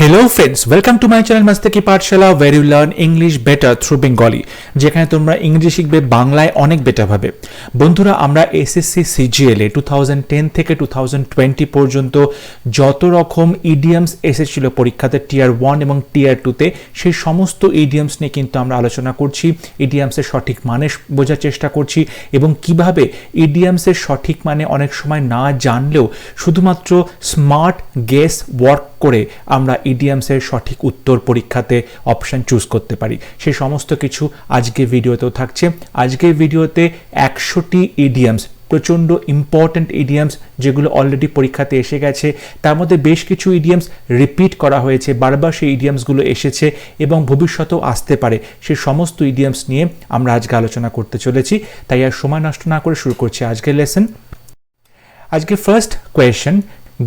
Hello friends, welcome to my channel Mastaki Pathshala where you learn English better through Bengali যেখানে তোমরা ইংরেজি শিখবে বাংলায় অনেক বেটার ভাবে। বন্ধুরা, আমরা এসএসসি সিজিএল এ 2010 থেকে 2020 পর্যন্ত যত রকম ইডিয়মস এসেছিল পরীক্ষাতে টিয়ার 1 এবং টিয়ার 2 তে সেই সমস্ত ইডিয়মস নিয়ে কিন্তু আমরা আলোচনা করছি, ইডিয়মসের সঠিক মানে বোঝার চেষ্টা করছি এবং কিভাবে ইডিয়মসের সঠিক মানে অনেক সময় না জানলেও শুধুমাত্র স্মার্ট গেস ওয়ার্ক করে আমরা ইডিয়মসের সঠিক উত্তর পরীক্ষাতে অপশন চুজ করতে পারি। সেই সমস্ত কিছু আজকের ভিডিওতেও থাকছে। আজকের ভিডিওতে 100টি ইডিয়মস, প্রচণ্ড ইম্পর্ট্যান্ট ইডিয়মস যেগুলো অলরেডি পরীক্ষাতে এসে গেছে, তার মধ্যে বেশ কিছু ইডিয়মস রিপিট করা হয়েছে, বারবার সেই ইডিয়মসগুলো এসেছে এবং ভবিষ্যতেও আসতে পারে। সেই সমস্ত ইডিয়মস নিয়ে আমরা আজকে আলোচনা করতে চলেছি, তাই আর সময় নষ্ট না করে শুরু করছি আজকের লেসন। আজকে first question,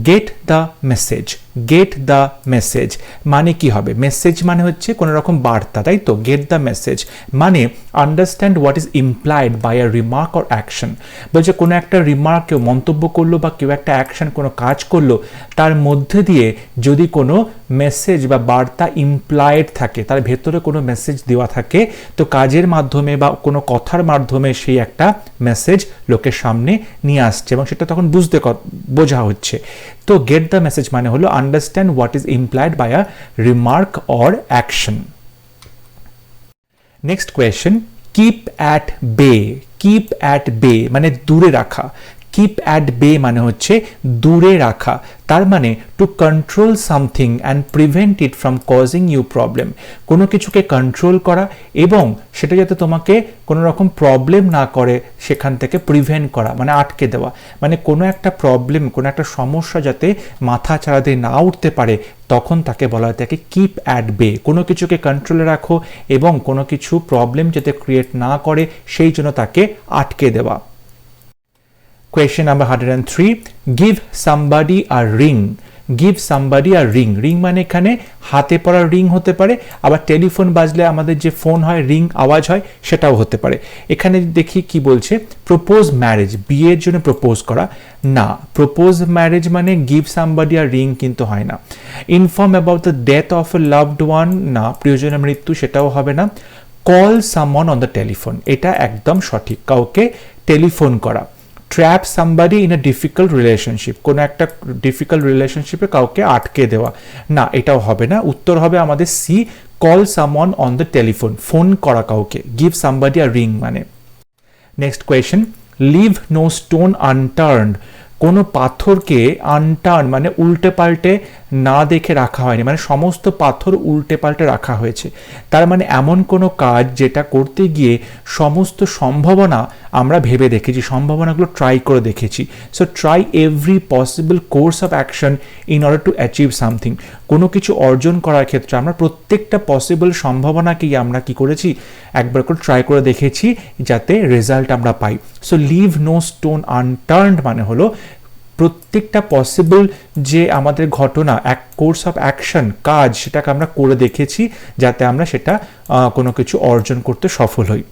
gate the message. Gate the message মানে কি হবে? মেসেজ মানে হচ্ছে কোনো রকম বার্তা, তাই তো? গেট দ্য মেসেজ মানে understand what is implied by a remark or action. বলছে কোনো একটা রিমার্ক কেউ মন্তব্য করলো বা কেউ একটা অ্যাকশন কোনো কাজ করলো, তার মধ্যে দিয়ে যদি কোনো মেসেজ বা বার্তা ইমপ্লাইড থাকে, তার ভেতরে কোনো মেসেজ দেওয়া থাকে, তো কাজের মাধ্যমে বা কোনো কথার মাধ্যমে সেই একটা মেসেজ লোকের সামনে নিয়ে আসছে এবং সেটা তখন বোঝা হচ্ছে। তো গেট দ্য মেসেজ মানে হলো understand what is implied by a remark or action. Next question, keep at bay. keep at bay মানে দূরে রাখা। keep at bay মানে হচ্ছে দূরে রাখা, তার মানে to control something and prevent it from causing you problem. কোনো কিছুকে কন্ট্রোল করা এবং সেটা যাতে তোমাকে কোনো রকম প্রবলেম না করে সেখান থেকে প্রিভেন্ট করা, মানে আটকে দেওয়া। মানে কোনো একটা প্রবলেম, কোনো একটা সমস্যা যাতে মাথা চাড়া দিয়ে না উঠতে পারে, তখন তাকে বলা হয় তাকে কিপ অ্যাট বে। কোনো কিছুকে কন্ট্রোলে রাখো এবং কোনো কিছু প্রবলেম যাতে ক্রিয়েট না করে সেই জন্য তাকে আটকে দেওয়া। Question number 103, give somebody a ring. give somebody a ring. ring মানে এখানে হাতে পরা রিং হতে পারে, আবার টেলিফোন বাজলে আমাদের যে ফোন হয় রিং আওয়াজ হয় সেটাও হতে পারে। এখানে দেখি কি বলছে, প্রপোজ ম্যারেজ, বিয়ের জন্য প্রপোজ করা না। প্রপোজ ম্যারেজ মানে গিভ সামবাডি আ রিং কিন্তু হয় না। Inform about the death of a loved one না, প্রিয়জনের মৃত্যু, সেটাও হবে না। Call someone on the telephone, এটা একদম সঠিক, কাউকে টেলিফোন করা। Trap somebody in a difficult relationship, কোনো একটা ডিফিকাল্ট রিলেশনশিপে কাউকে আটকে দেওয়া না, এটাও হবে না। উত্তর হবে আমাদের C, call someone on the telephone, phone করা কাউকে। গিভ সামবাডি আ রিং মানে। Next question, leave no stone unturned. কোনো পাথরকে আনটার্ন মানে উল্টে পাল্টে না দেখে রাখা হয়নি, মানে সমস্ত পাথর উল্টে পাল্টে রাখা হয়েছে। তার মানে এমন কোনো কাজ যেটা করতে গিয়ে সমস্ত সম্ভাবনা আমরা ভেবে দেখেছি, সম্ভাবনাগুলো ট্রাই করে দেখেছি। So try every possible course of action in order to achieve something. কোনো কিছু অর্জন করার ক্ষেত্রে আমরা প্রত্যেকটা পসিবল সম্ভাবনাকেই আমরা কি করেছি, একবার করে ট্রাই করে দেখেছি যাতে রেজাল্ট আমরা পাই। So leave no stone unturned মানে হলো প্রত্যেকটা পসিবল যে আমাদের ঘটনা, এক কোর্স অফ অ্যাকশন, কাজ, সেটাকে আমরা করে দেখেছি যাতে আমরা সেটা কোনো কিছু অর্জন করতে সফল হই।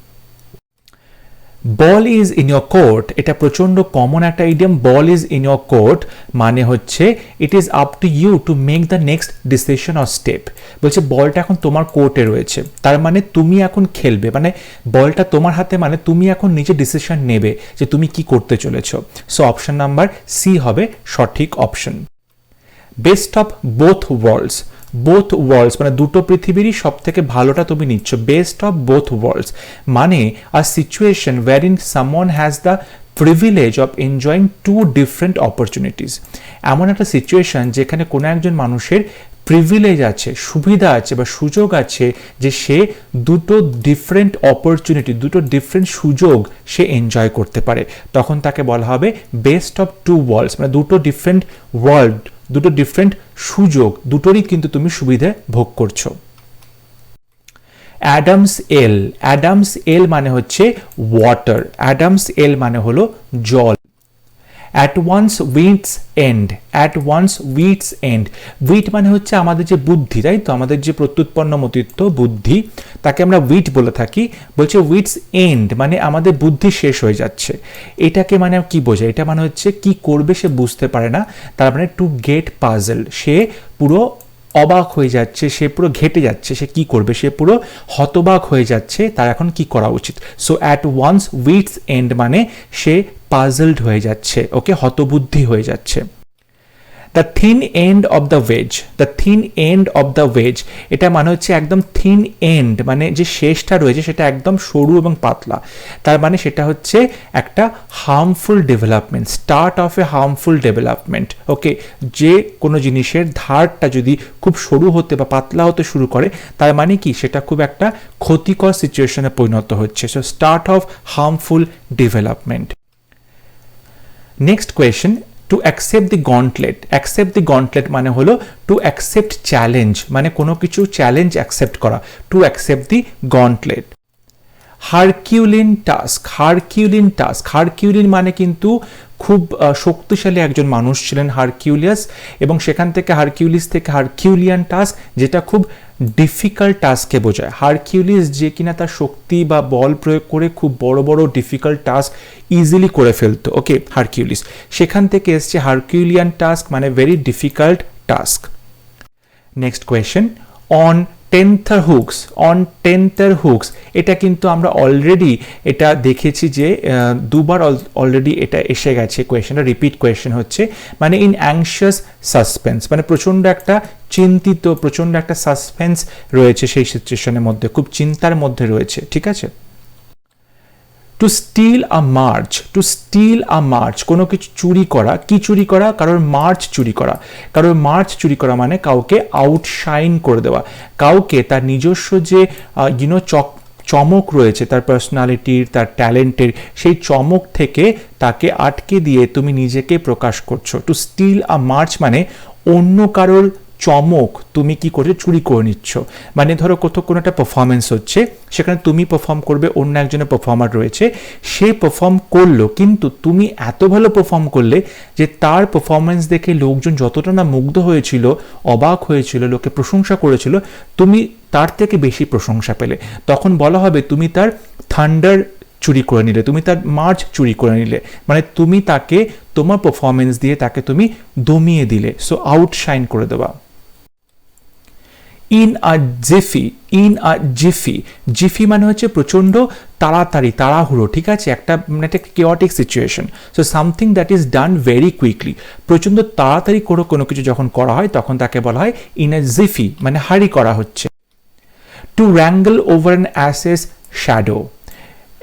Ball is in your court, এটা প্রচণ্ড কমন একটা idiom. Ball is in your court মানে হচ্ছে it is up to you to make the next decision or step. বলছে বলটা এখন তোমার কোর্টে রয়েছে, তার মানে তুমি এখন খেলবে, মানে বলটা তোমার হাতে, মানে তুমি এখন নিজে ডিসিশন নেবে যে তুমি কি করতে চলেছো। সো অপশন নাম্বার সি হবে সঠিক option. Best of both worlds, both worlds মানে দুটো পৃথিবীরই সব থেকে ভালোটা তুমি নিচ্ছ। বেস্ট অফ বোথ ওয়ার্ল্ডস মানে a situation wherein someone has the privilege of enjoying two different opportunities. এমন একটা সিচুয়েশন যেখানে কোনো একজন মানুষের প্রিভিলেজ আছে, সুবিধা আছে বা সুযোগ আছে যে সে দুটো ডিফারেন্ট অপরচুনিটি, দুটো ডিফারেন্ট সুযোগ সে এনজয় করতে পারে, তখন তাকে বলা হবে বেস্ট অফ টু ওয়ার্ল্ডস, মানে দুটো ডিফারেন্ট ওয়ার্ল্ড, দুটো ডিফারেন্ট সুযোগ, দুটোরই কিন্তু তুমি সুবিধে ভোগ করছো। অ্যাডামস এল, অ্যাডামস এল মানে হচ্ছে ওয়াটার, অ্যাডামস এল মানে হলো জল। At one's wits end, at one's wits end, wit মানে হচ্ছে আমাদের যে বুদ্ধি, তাই তো? আমাদের যে প্রত্যুৎপন্ন মতিত্ব বুদ্ধি, তাকে আমরা উইট বলে থাকি। বলছে উইটস এন্ড মানে আমাদের বুদ্ধি শেষ হয়ে যাচ্ছে। এটাকে মানে কি বোঝায়? এটা মানে হচ্ছে কি করবে সে বুঝতে পারে না, তার মানে টু গেট পাজল, সে পুরো অবাক হয়ে যাচ্ছে, সে পুরো ঘেটে যাচ্ছে, সে কি করবে, সে পুরো হতবাক হয়ে যাচ্ছে, তার এখন কি করা উচিত। So at one's wits and মানে সে পাজলড হয়ে যাচ্ছে, ওকে, হতবুদ্ধি হয়ে যাচ্ছে। The thin end of the ways, the thin end of the ways, এটা মানে হচ্ছে একদম থিন এন্ড মানে যে শেষটা রয়েছে সেটা একদম সরু এবং পাতলা, তার মানে সেটা হচ্ছে একটা harmful development, start of a harmful development, okay. যে কোনো জিনিসের ধারটা যদি খুব সরু হতে বা পাতলা হতে শুরু করে তার মানে কি সেটা খুব একটা ক্ষতিকর সিচুয়েশনে পরিণত হচ্ছে। So start of harmful development. Next question, to accept the gauntlet, accept the gauntlet মানে হলো টু অ্যাকসেপ্ট চ্যালেঞ্জ, মানে কোনো কিছু চ্যালেঞ্জ অ্যাকসেপ্ট করা, to accept the gauntlet. Herculean task, herculean task, herculean মানে কিন্তু খুব শক্তিশালী একজন মানুষ ছিলেন হারকিউলিয়াস, এবং সেখান থেকে হারকিউলিস থেকে হারকিউলিয়ান টাস্ক যেটা খুব ডিফিকাল্ট টাস্ককে বোঝায়। হারকিউলিস যে কিনা তার শক্তি বা বল প্রয়োগ করে খুব বড় বড় ডিফিকাল্ট টাস্ক ইজিলি করে ফেলতো, ওকে, হারকিউলিস, সেখান থেকে এসছে হারকিউলিয়ান টাস্ক মানে very difficult task. Next question, on tenterhooks, on tenterhooks, এটা কিন্তু আমরা অলরেডি এটা দেখেছি যে দুবার অলরেডি এটা এসে গেছে, কোয়েশ্চেনটা রিপিট কোয়েশ্চেন হচ্ছে, মানে ইন অ্যাংশিয়াস সাসপেন্স মানে প্রচণ্ড একটা চিন্তিত, প্রচণ্ড একটা সাসপেন্স রয়েছে সেই সিচুয়েশনের মধ্যে, খুব চিন্তার মধ্যে রয়েছে, ঠিক আছে। To steal a march, to steal a march, কোনো কিছু চুরি করা, কি চুরি করা, কারোর মার্চ চুরি করা, কারোর মার্চ চুরি করা মানে কাউকে আউটশাইন করে দেওয়া, কাউকে তার নিজস্ব যে চমক রয়েছে তার পার্সোনালিটির, তার ট্যালেন্টের, সেই চমক থেকে তাকে আটকে দিয়ে তুমি নিজেকে প্রকাশ করছো। টু স্টিল আ মার্চ মানে অন্য কারোর চমক তুমি কি করছো, চুরি করে নিচ্ছ। মানে ধরো কোথাও কোনো একটা পারফরমেন্স হচ্ছে, সেখানে তুমি পারফর্ম করবে, অন্য একজনের পারফর্মার রয়েছে, সে পারফর্ম করলো, কিন্তু তুমি এত ভালো পারফর্ম করলে যে তার পারফরমেন্স দেখে লোকজন যতটা না মুগ্ধ হয়েছিল, অবাক হয়েছিল, লোকে প্রশংসা করেছিল, তুমি তার থেকে বেশি প্রশংসা পেলে, তখন বলা হবে তুমি তার থান্ডার চুরি করে নিলে, তুমি তার মার্চ চুরি করে নিলে, মানে তুমি তাকে তোমার পারফরমেন্স দিয়ে তাকে তুমি দমিয়ে দিলে। সো আউটশাইন করে দেওয়া। In a jiffy, in a jiffy, jiffy মানে হচ্ছে প্রচণ্ড তাড়াতাড়ি, তাড়াহুড়ো, ঠিক আছে, একটা মানে একটা chaotic situation. So something that is done very quickly, প্রচণ্ড তাড়াতাড়ি করে কোনো কিছু যখন করা হয় তখন তাকে বলা হয় ইন আ জিফি, মানে হারি করা হচ্ছে। To wrangle over an ass's shadow,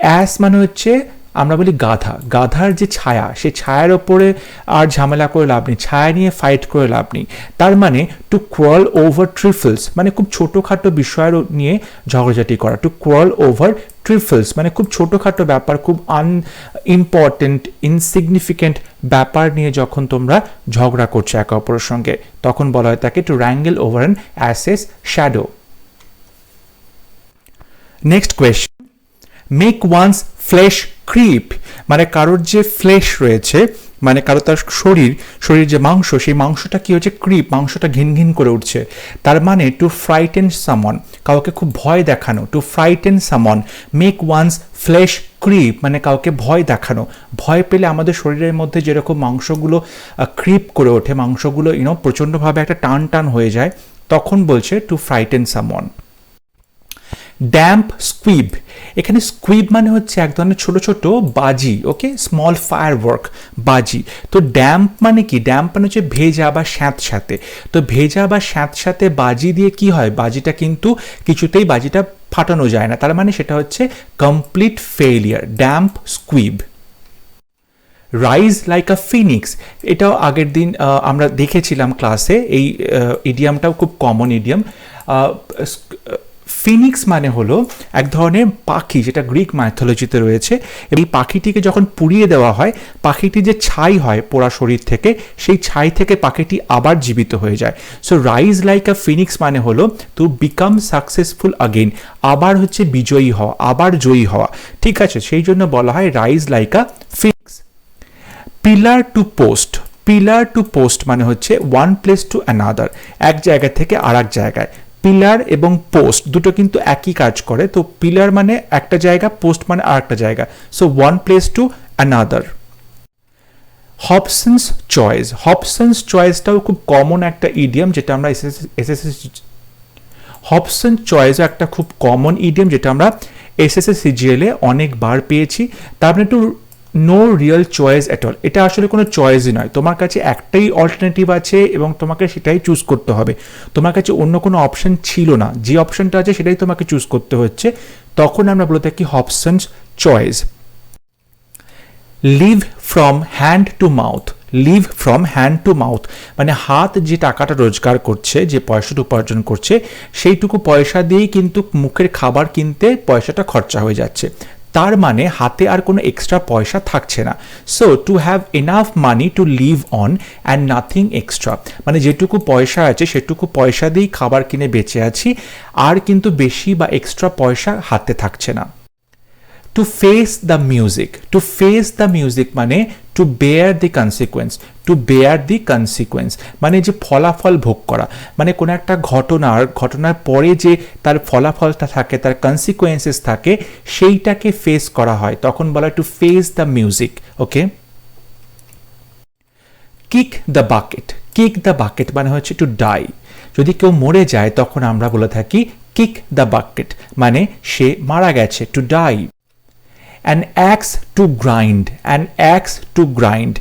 ass মানে হচ্ছে আমরা বলি গাধা, গাধার যে ছায়া, সে ছায়ার ওপরে আর ঝামেলা করে লাভ নেই, ছায়া নিয়ে ফাইট করে লাভ নেই, তার মানে টু ক্রল ওভার ট্রিফলস মানে খুব ছোটোখাটো বিষয়ের নিয়ে ঝগড়াঝাটি করা। টু ক্রল ওভার ট্রিফলস মানে খুব ছোটোখাটো ব্যাপার, খুব আনইম্পর্টেন্ট ইনসিগনিফিকেন্ট ব্যাপার নিয়ে যখন তোমরা ঝগড়া করছো একে অপরের সঙ্গে, তখন বলা হয় তাকে to wrangle over an ass's shadow. Next question, make one's flesh creep, মানে কারোর যে ফ্লেশ রয়েছে, মানে কারো তার শরীর যে মাংস, সেই মাংসটা কি হচ্ছে ক্রিপ, মাংসটা ঘিন ঘিন করে উঠছে, তার মানে টু ফ্রাইটেন সামন, কাউকে খুব ভয় দেখানো, টু ফ্রাইটেন সামন। মেক ওয়ান্স ফ্লেশ ক্রিপ মানে কাউকে ভয় দেখানো, ভয় পেলে আমাদের শরীরের মধ্যে যেরকম মাংসগুলো ক্রিপ করে ওঠে, মাংসগুলো প্রচণ্ডভাবে একটা টান টান হয়ে যায়, তখন বলছে টু ফ্রাইটেন সামন। ড্যাম্প স্কুইব, এখানে স্কুইব মানে হচ্ছে এক ধরনের ছোট ছোট বাজি, ওকে, স্মল ফায়ারওয়ার্ক বাজি। তো ড্যাম্প মানে কি, ড্যাম্প মানে হচ্ছে ভেজা বা স্যাঁতস্যাঁতে, তো ভেজা বা স্যাঁতস্যাঁতে বাজি দিয়ে কি হয়, বাজিটা কিন্তু কিছুতেই বাজিটা ফাটানো যায় না, তার মানে সেটা হচ্ছে complete failure, damp squib. Rise like a Phoenix, এটাও আগের দিন আমরা দেখেছিলাম ক্লাসে, এই ইডিয়ামটাও খুব কমন ইডিয়াম। ফিনিক্স মানে হলো এক ধরনের পাখি যেটা গ্রিক মাইথোলজিতে রয়েছে, এই পাখিটিকে যখন পুড়িয়ে দেওয়া হয়, পাখিটি যে ছাই হয় পোড়া শরীর থেকে, সেই ছাই থেকে পাখিটি আবার জীবিত হয়ে যায়। So rise like a Phoenix মানে হলো টু বিকাম সাকসেসফুল আগেইন, আবার হচ্ছে বিজয়ী হওয়া, আবার জয়ী হওয়া, ঠিক আছে, সেই জন্য বলা হয় rise like a phoenix. Pillar to post, pillar to post মানে হচ্ছে ওয়ান প্লেস টু অ্যানাদার, এক জায়গা থেকে আর এক জায়গায়। পিলার এবং পোস্ট দুটো কিন্তু একই কাজ করে, তো পিলার মানে একটা জায়গা, পোস্ট মানে আর একটা জায়গা, so one place to another. Hobson's choice, Hobson's চয়েসটাও খুব কমন একটা ইডিয়াম যেটা আমরা এসএসসি, হবসন চয়েসও একটা খুব কমন ইডিয়াম যেটা আমরা এসএসসি সিজিএল এ অনেকবার পেয়েছি। তার মানে একটু no real choice at all, এটা আসলে কোনো চয়েসই নয়, তোমার কাছে একটাই অল্টারনেটিভ আছে এবং তোমাকে সেটাই চুজ করতে হবে, তোমার কাছে অন্য কোনো অপশন ছিল না, যে অপশনটা আছে সেটাই তোমাকে চুজ করতে হচ্ছে, তখন আমরা বলে থাকি Hobson's choice. Live from hand to mouth, live from hand to mouth মানে হাত যে টাকাটা রোজগার করছে, যে পয়সাটা উপার্জন করছে, সেইটুকু পয়সা দিয়েই কিন্তু মুখের খাবার কিনতে পয়সাটা খরচা হয়ে যাচ্ছে, তার মানে হাতে আর কোনো এক্সট্রা পয়সা থাকছে না। So to have enough money to live on and nothing extra, মানে যেটুকু পয়সা আছে সেটুকু পয়সা দিয়েই খাবার কিনে বেঁচে আছি, আর কিন্তু বেশি বা এক্সট্রা পয়সা হাতে থাকছে না। To face the music, to face the music মানে to bear the consequence, to bear the consequence মানে যে ফলাফল ভোগ করা, মানে কোনো একটা ঘটনার পরে যে তার ফলাফলটা থাকে, তার কনসিকুয়েন্সেস থাকে, সেইটাকে ফেস করা হয়, তখন বলা two face the music. Okay, kick the bucket, kick the bucket মানে হচ্ছে টু ডাই, যদি কেউ মরে যায় তখন আমরা বলে থাকি কিক দ্য বাকেট মানে সে মারা গেছে, to die. An axe to grind, an axe to grind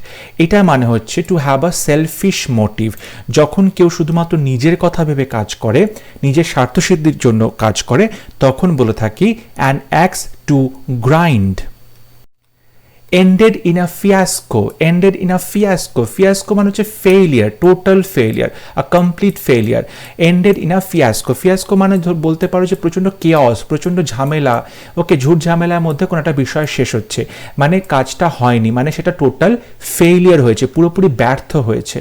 এটা মানে হচ্ছে to have a selfish motive, যখন কেউ শুধুমাত্র নিজের কথা ভেবে কাজ করে, নিজের স্বার্থসিদ্ধির জন্য কাজ করে, তখন বলে থাকি an axe to grind. ended in a fiasco, ended in a fiasco, fiasco মানে হচ্ছে failure, total failure, a complete failure, ended in a fiasco, fiasco মানে বলতে পারো যে প্রচণ্ড chaos, প্রচণ্ড ঝামেলা, ওকে, ঝুট ঝামেলার মধ্যে কোনো একটা বিষয় শেষ হচ্ছে, মানে কাজটা হয়নি, মানে সেটা টোটাল ফেইলিয়ার হয়েছে, পুরোপুরি ব্যর্থ হয়েছে।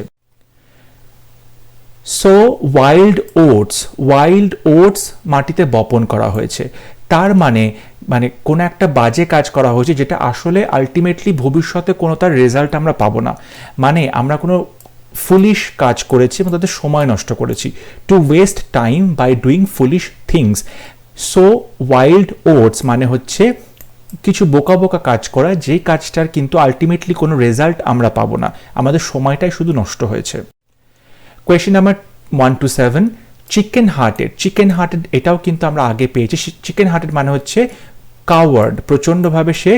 So wild oats, wild oats মাটিতে বপন করা হয়েছে, তার মানে কোনো একটা বাজে কাজ করা হয়েছে যেটা আসলে আলটিমেটলি ভবিষ্যতে কোনো তার রেজাল্ট আমরা পাবো না, মানে আমরা কোনো ফুলিশ কাজ করেছি এবং তাদের সময় নষ্ট করেছি, to waste time by doing foolish things. So wild oats মানে হচ্ছে কিছু বোকা বোকা কাজ করা, যেই কাজটার কিন্তু আলটিমেটলি কোনো রেজাল্ট আমরা পাবো না, আমাদের সময়টাই শুধু নষ্ট হয়েছে। Question number 1 to 7, chicken hearted, chicken hearted এটাও কিন্তু আমরা আগে পেয়েছি, চিকেন হার্টেড মানে হচ্ছে কাওয়ার্ড, প্রচণ্ডভাবে সে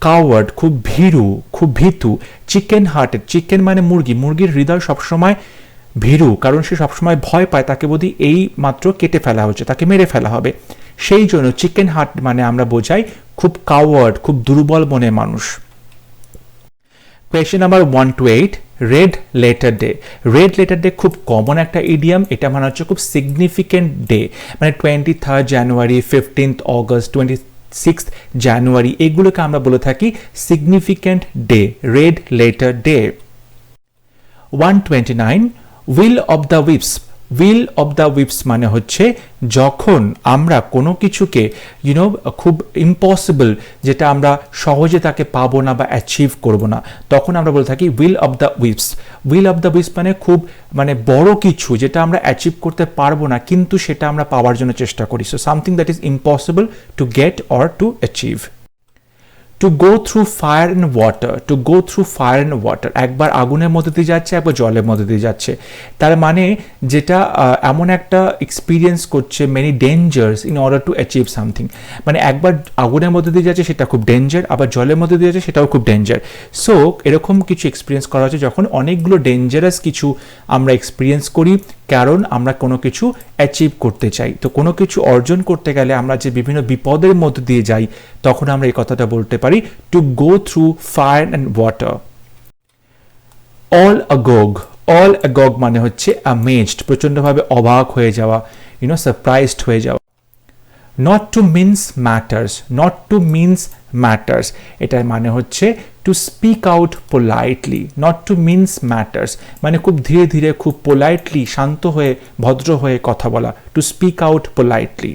কাওয়ার্ড, খুব ভীরু, খুব ভীতু। চিকেন হার্টেড, চিকেন মানে মুরগি, মুরগির হৃদয় সবসময় ভীরু, কারণ সে সবসময় ভয় পায় তাকে বোধ এই মাত্র কেটে ফেলা হচ্ছে, তাকে মেরে ফেলা হবে, সেই জন্য চিকেন হার্ট মানে আমরা বোঝাই খুব কাওয়ার্ড, খুব দুর্বল মনের মানুষ। Question number 1 to 8, red letter day, red letter day খুব কমন একটা ইডিয়াম, এটা মানে হচ্ছে খুব সিগনিফিকেন্ট ডে, মানে 23rd জানুয়ারি, 15th অগস্ট, 26th জানুয়ারি, এগুলোকে আমরা বলে থাকি significant day, red letter day. 129, will of the weeps, will of the weeps মানে হচ্ছে যখন আমরা কোনো কিছুকে খুব ইম্পসিবল, যেটা আমরা সহজে তাকে পাবো না বা অ্যাচিভ করবো না, তখন আমরা বলে থাকি will of the weeps. Will of the weeps মানে খুব বড় কিছু যেটা আমরা অ্যাচিভ করতে পারবো না কিন্তু সেটা আমরা পাওয়ার জন্য চেষ্টা করি, so something that is impossible to get or to achieve. Two go through fire and water, two go through fire and water, একবার আগুনের মধ্যে দিয়ে যাচ্ছে, একবার জলের মধ্যে দিয়ে যাচ্ছে, তার মানে যেটা এমন একটা এক্সপিরিয়েন্স করছে many dangers in order to achieve something, মানে একবার আগুনের মধ্যে দিয়ে যাচ্ছে সেটা খুব ডেঞ্জার, আবার জলের মধ্যে দিয়ে যাচ্ছে সেটাও খুব ডেঞ্জার। সো এরকম কিছু এক্সপিরিয়েন্স করা হচ্ছে যখন অনেকগুলো ডেঞ্জারাস কিছু আমরা এক্সপিরিয়েন্স করি, কারণ আমরা কোনো কিছু অ্যাচিভ করতে চাই, তো কোনো কিছু অর্জন করতে গেলে আমরা যে বিভিন্ন বিপদের মধ্যে দিয়ে যাই, তখন আমরা এই কথাটা বলতে পারি to go through fire and water. All agog, all agog মানে হচ্ছে অ্যামেজড, প্রচণ্ডভাবে অবাক হয়ে যাওয়া, সারপ্রাইজড হয়ে যাওয়া। Not to mince matters, not to mince matters এটার মানে হচ্ছে to speak out politely, not to mince matters মানে খুব ধীরে ধীরে, খুব পোলাইটলি, শান্ত হয়ে, ভদ্র হয়ে কথা বলা, two speak out politely.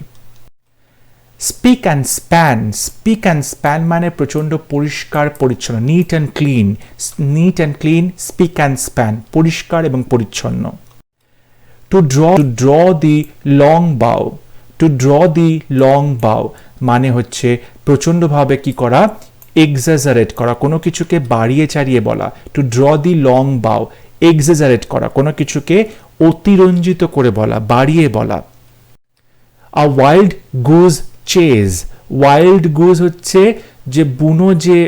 Speak and span, speak and span মানে প্রচণ্ড পরিষ্কার পরিচ্ছন্ন, neat and clean, neat and clean, speak and span, পরিষ্কার এবং পরিচ্ছন্ন। টু ড্র দি লং বাউ, টু ড্র দি লং বাউ মানে হচ্ছে প্রচণ্ডভাবে কি করা, এক্সাজারেট করা, কোনো কিছুকে বাড়িয়ে চাড়িয়ে বলা, to draw the long bow, exaggerate করা, কোনো কিছুকে অতিরঞ্জিত করে বলা, বাড়িয়ে বলা। A wild goose chase, wild goose হচ্ছে যে বুনো যে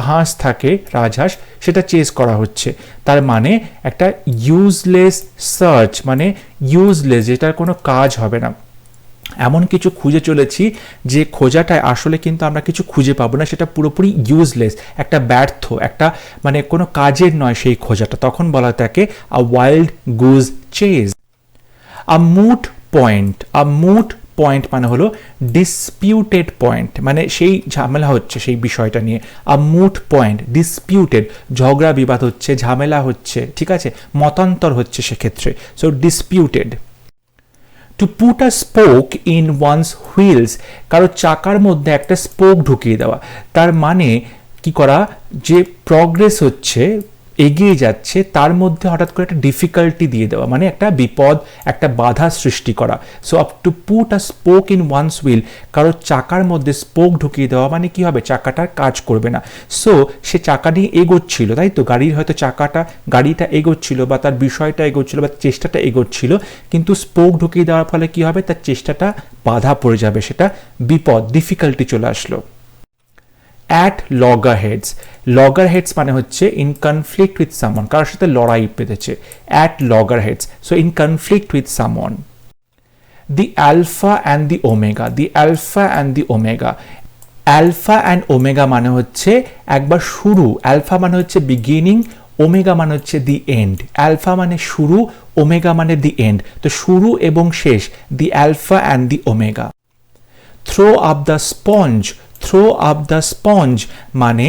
হাঁস থাকে, রাজহাঁস, সেটা চেজ করা হচ্ছে। তার মানে একটা ইউজলেস সার্চ, মানে ইউজলেস, যেটার কোনো কাজ হবে না, এমন কিছু খুঁজে চলেছি যে খোঁজাটায় আসলে কিন্তু আমরা কিছু খুঁজে পাবো না, সেটা পুরোপুরি ইউজলেস, একটা ব্যর্থ, একটা মানে কোনো কাজের নয় সেই খোঁজাটা, তখন বলা থাকে a wild goose chase. A moot point, a moot point মানে হলো ডিসপিউটেড পয়েন্ট, মানে সেই ঝামেলা হচ্ছে সেই বিষয়টা নিয়ে। আ মুট পয়েন্ট, ডিসপিউটেড, ঝগড়া বিবাদ হচ্ছে, ঝামেলা হচ্ছে, ঠিক আছে, মতান্তর হচ্ছে সেক্ষেত্রে, so disputed. To put a spoke in one's wheels, কারো চাকার মধ্যে একটা স্পোক ঢুকিয়ে দেওয়া, তার মানে কি করা, যে প্রগ্রেস হচ্ছে, এগিয়ে যাচ্ছে, তার মধ্যে হঠাৎ করে একটা ডিফিকাল্টি দিয়ে দেওয়া, মানে একটা বিপদ, একটা বাধা সৃষ্টি করা। So up to put a spoke in one's wheel, কারো চাকার মধ্যে স্পোক ঢুকিয়ে দেওয়া মানে কি হবে, চাকাটার কাজ করবে না। সো সে চাকা নিয়ে এগোচ্ছিল, তাই তো, গাড়ির হয়তো গাড়িটা এগোচ্ছিল, বা তার বিষয়টা এগোচ্ছিল, বা চেষ্টাটা এগোচ্ছিল, কিন্তু স্পোক ঢুকিয়ে দেওয়ার ফলে কি হবে, তার চেষ্টাটা বাধা পড়ে যাবে, সেটা বিপদ, ডিফিকাল্টি চলে আসলো। অ্যাট লগারহেডস, লগারহেডস মানে হচ্ছে ইন কনফ্লিক্ট উইথ সামওয়ান, কারোর সাথে লড়াই পেতেছে, at loggerheads, so in conflict with someone. The alpha and the omega, the alpha and the omega, alpha and omega মানে হচ্ছে একবার শুরু, অ্যালফা মানে হচ্ছে বিগিনিং, ওমেগা মানে হচ্ছে দি এন্ড, অ্যালফা মানে শুরু, ওমেগা মানে দি এন্ড, তো শুরু এবং শেষ, the alpha and the omega. Throw up the sponge, throw up the sponge মানে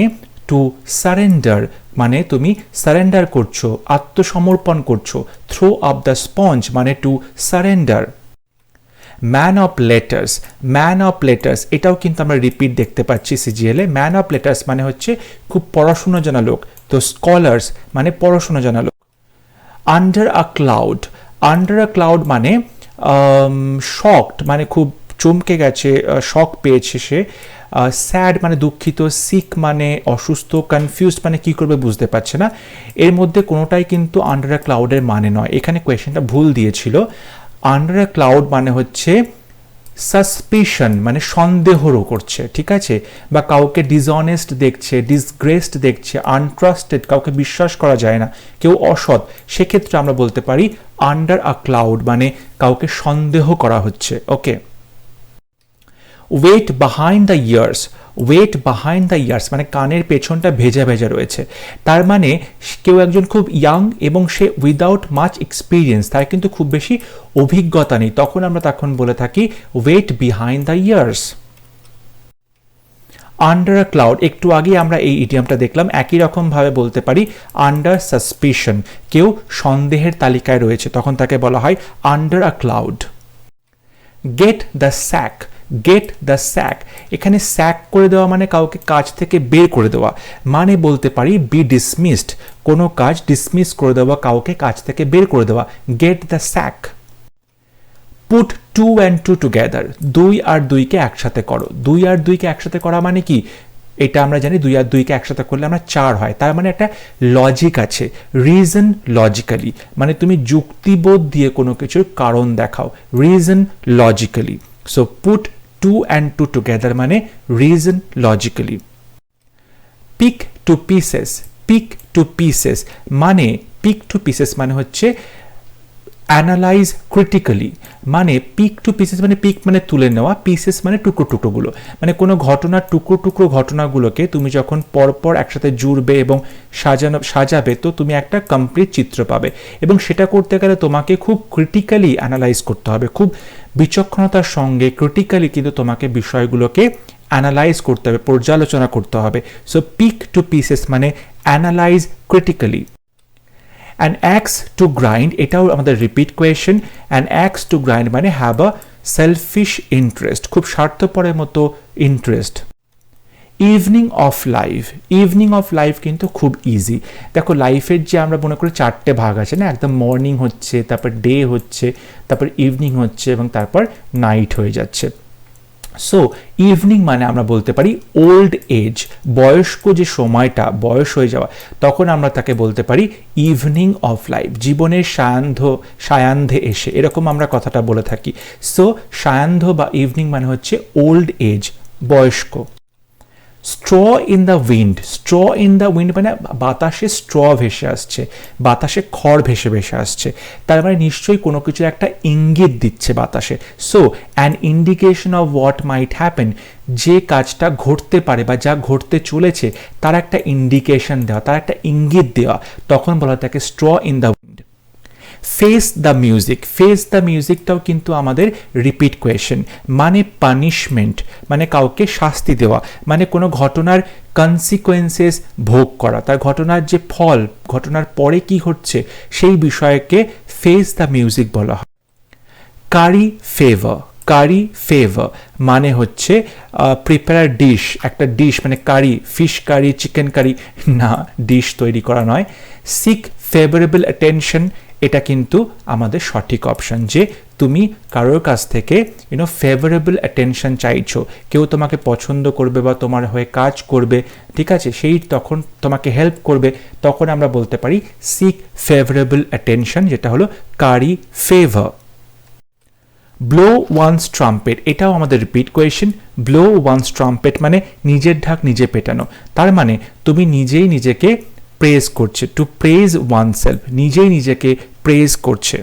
টু সারেন্ডার, মানে তুমি সারেন্ডার করছো, আত্মসমর্পণ করছো, থ্রো আপ দ্য স্পঞ্জ মানে to surrender. Man of letters, man of letters, এটাও কিন্তু আমরা রিপিট দেখতে পাচ্ছি সিজিএলে। ম্যান অফ লেটার্স মানে হচ্ছে খুব পড়াশুনো জানা লোক, তো স্কলার্স মানে পড়াশুনো জানা লোক। Under a cloud, under a cloud মানে শকড, মানে খুব চমকে গেছে, শক পেয়েছে সে। স্যাড মানে দুঃখিত, সিক মানে অসুস্থ, কনফিউজড মানে কি করবে বুঝতে পারছে না। এর মধ্যে কোনোটাই কিন্তু আন্ডার আ ক্লাউডের মানে নয়, এখানে কোয়েশ্চেনটা ভুল দিয়েছিল। আন্ডার আ ক্লাউড মানে হচ্ছে সাসপিশন, মানে সন্দেহও করছে, ঠিক আছে, বা কাউকে ডিসঅনেস্ট দেখছে, ডিসগ্রেসড দেখছে, আনট্রাস্টেড, কাউকে বিশ্বাস করা যায় না, কেউ অসৎ, সেক্ষেত্রে আমরা বলতে পারি আন্ডার আ ক্লাউড মানে কাউকে সন্দেহ করা হচ্ছে। Okay. Wet behind the ears, wet behind the ears মানে কানের পেছনটা ভেজা ভেজা রয়েছে, তার মানে কেউ একজন খুব ইয়াং এবং সে উইদাউট মাচ এক্সপিরিয়েন্স, তার কিন্তু খুব বেশি অভিজ্ঞতা নেই, তখন আমরা বলে থাকি wet behind the ears. Under a cloud, একটু আগে আমরা এই ইডিয়ামটা দেখলাম, একই রকম ভাবে বলতে পারি আন্ডার সাসপিশন, কেউ সন্দেহের তালিকায় রয়েছে, তখন তাকে বলা হয় under a cloud. Gate the sec, gate the sec, এখানে স্যাক করে দেওয়া মানে কাউকে কাজ থেকে বের করে দেওয়া, মানে বলতে পারি বি ডিসমিসড, কোনো কাজ ডিসমিস করে দেওয়া, কাউকে কাজ থেকে বের করে দেওয়া, get the sack. Put two and two together, দুই আর দুইকে একসাথে করো, দুই আর দুইকে একসাথে করা মানে কি, এটা আমরা জানি 2 আর 2 কে একসাথে করলে আমরা 4 হয়, তার মানে একটা লজিক আছে, রিজন লজিক্যালি, মানে তুমি যুক্তিবোধ দিয়ে কোনো কিছুর কারণ দেখাও, reason logically. So put 2 and 2 together মানে reason logically. Pick to pieces, pick to pieces মানে pick to pieces মানে হচ্ছে analyze critically, মানে pick to pieces মানে pick মানে তুলে নেওয়া, pieces মানে টুকরো টুকরোগুলো, মানে কোনো ঘটনার টুকরো টুকরো ঘটনাগুলোকে তুমি যখন পরপর একসাথে জুড়বে এবং সাজাবে, তো তুমি একটা কমপ্লিট চিত্র পাবে, এবং সেটা করতে গেলে তোমাকে খুব ক্রিটিক্যালি অ্যানালাইজ করতে হবে, খুব বিচক্ষণতার সঙ্গে ক্রিটিক্যালি কিন্তু তোমাকে বিষয়গুলোকে অ্যানালাইজ করতে হবে, পর্যালোচনা করতে হবে। সো পিক টু পিসেস মানে analyse critically. An axe to grind, এটাও আমাদের repeat question. An axe to grind মানে হ্যাভ আ সেলফিশ ইন্টারেস্ট, খুব স্বার্থপরের মতো interest. Evening of life, evening of life কিন্তু খুব ইজি। দেখো লাইফের যে আমরা মনে করি 4টে ভাগ আছে না, একদম মর্নিং হচ্ছে, তারপর ডে হচ্ছে, তারপর ইভিনিং হচ্ছে, এবং তারপর নাইট হয়ে যাচ্ছে। সো ইভিনিং মানে আমরা বলতে পারি ওল্ড এজ, বয়স্ক যে সময়টা, বয়স হয়ে যাওয়া, তখন আমরা তাকে বলতে পারি ইভিনিং অফ লাইফ, জীবনের সায়ান্ধে এসে, এরকম আমরা কথাটা বলে থাকি। সো সায়ান্ধ বা ইভিনিং মানে হচ্ছে ওল্ড এজ, বয়স্ক। Straw in the wind, straw in the wind মানে বাতাসে স্ট্র ভেসে আসছে, বাতাসে খড় ভেসে ভেসে আসছে, তার মানে নিশ্চয়ই কোনো কিছুর একটা ইঙ্গিত দিচ্ছে বাতাসে। So an indication of what might happen, যে কাজটা ঘটতে পারে বা যা ঘটতে চলেছে তার একটা ইন্ডিকেশন দেওয়া, তার একটা ইঙ্গিত দেওয়া, তখন বলা থাকে straw in the wind. Face the music, face the মিউজিকটাও কিন্তু আমাদের রিপিট কোয়েশ্চেন, মানে পানিশমেন্ট, মানে কাউকে শাস্তি দেওয়া, মানে কোনো ঘটনার কনসিকোয়েন্সেস ভোগ করা, তার ঘটনার যে ফল, ঘটনার পরে কি হচ্ছে সেই বিষয়কে ফেস দ্য মিউজিক বলা হয়। কারি ফেভার, কারি ফেভার মানে হচ্ছে প্রিপেয়ার ডিশ, একটা ডিশ মানে কারি, ফিশ কারি, চিকেন কারি, না ডিশ তৈরি করা নয়। সিক ফেভারেবল অ্যাটেনশন, এটা কিন্তু আমাদের সঠিক অপশন, যে তুমি কারোর কাছ থেকে ফেভারেবল অ্যাটেনশন চাইছো, কেউ তোমাকে পছন্দ করবে বা তোমার হয়ে কাজ করবে, ঠিক আছে, সেই তখন তোমাকে হেল্প করবে, তখন আমরা বলতে পারি সিক ফেভারেবল অ্যাটেনশন, যেটা হলো curry favour. Blow one's trumpet, এটাও আমাদের repeat question. Blow one's trumpet মানে নিজের ঢাক নিজে পেটানো, তার মানে তুমি নিজেই নিজেকে প্রেজ করছে, টু প্রেজ ওয়ানসেলফ, নিজেই নিজেকে প্রেজ করছে।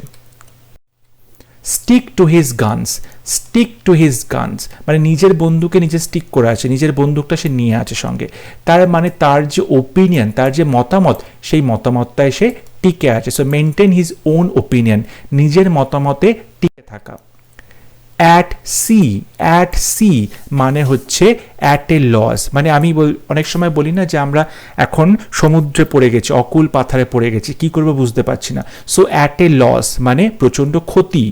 Stick to his guns, stick to his guns মানে নিজের বন্দুকে নিজে স্টিক করে আছে, নিজের বন্দুকটা সে নিয়ে আছে সঙ্গে, তার মানে তার যে ওপিনিয়ন, তার যে মতামত, সেই মতামতটায় সে টিকে আছে। So maintain his own opinion, নিজের মতামতে টিকে থাকা। অ্যাট সি, অ্যাট সি মানে হচ্ছে অ্যাট এ লস, মানে আমি অনেক সময় বলি না যে আমরা এখন সমুদ্রে পড়ে গেছি, অকুল পাথারে পড়ে গেছি, কি করবো বুঝতে পারছি না। সো অ্যাট এ লস মানে প্রচণ্ড ক্ষতি।